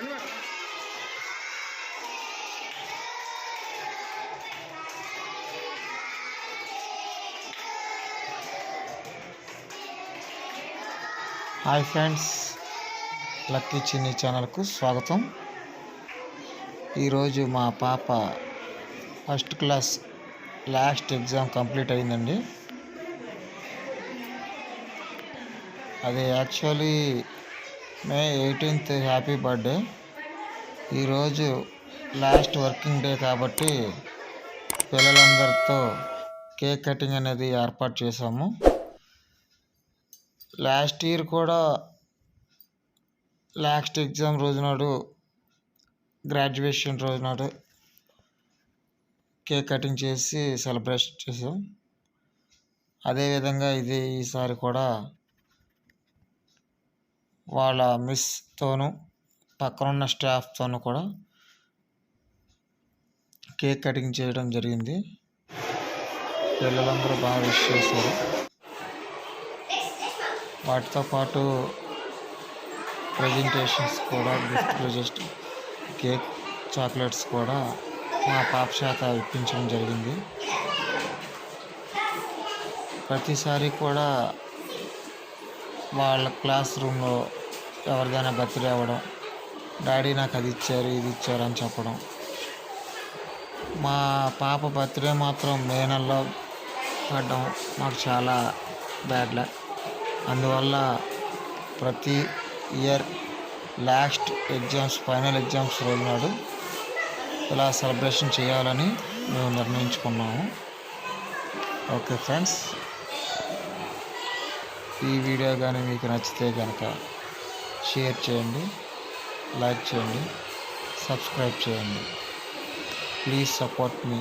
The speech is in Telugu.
హాయ్ ఫ్రెండ్స్, లక్కీ చిన్ని ఛానల్కు స్వాగతం. ఈరోజు మా పాప first class last exam complete అయిందండి. అది యాక్చువల్లీ మే 18th హ్యాపీ బర్త్డే. ఈరోజు లాస్ట్ వర్కింగ్ డే కాబట్టి పిల్లలందరితో కేక్ కటింగ్ అనేది ఏర్పాటు చేశాము. లాస్ట్ ఇయర్ కూడా లాస్ట్ ఎగ్జామ్ రోజు నాడు, గ్రాడ్యుయేషన్ రోజు నాడు కేక్ కటింగ్ చేసి సెలబ్రేషన్ చేసాం. అదేవిధంగా ఈసారి కూడా వాళ్ళ మిస్తోనూ పక్కనున్న స్టాఫ్తోనూ కూడా కేక్ కటింగ్ చేయడం జరిగింది. పిల్లలందరూ బాగా విష్ చేశారు. వాటితో పాటు ప్రజెంటేషన్స్ కూడా, గిఫ్ట్ కేక్, చాక్లెట్స్ కూడా మా పాప చేత ఇప్పించడం జరిగింది. ప్రతిసారి కూడా వాళ్ళ క్లాస్ రూమ్లో ఎవరిదైనా బర్త్డే అవ్వడం, డాడీ నాకు అది ఇచ్చారు, ఇది ఇచ్చారు అని చెప్పడం. మా పాప బర్త్డే మాత్రం మే నెలలో పడడం మాకు చాలా బ్యాడ్ లక్. అందువల్ల ప్రతి year last exams, final exams రోజు నాడు ఇలా సెలబ్రేషన్ చేయాలని మేము నిర్ణయించుకున్నాము. ఓకే ఫ్రెండ్స్, ఈ వీడియో కానీ మీకు నచ్చితే కనుక షేర్ చేయండి, లైక్ చేయండి, సబ్స్క్రైబ్ చేయండి. Please support me.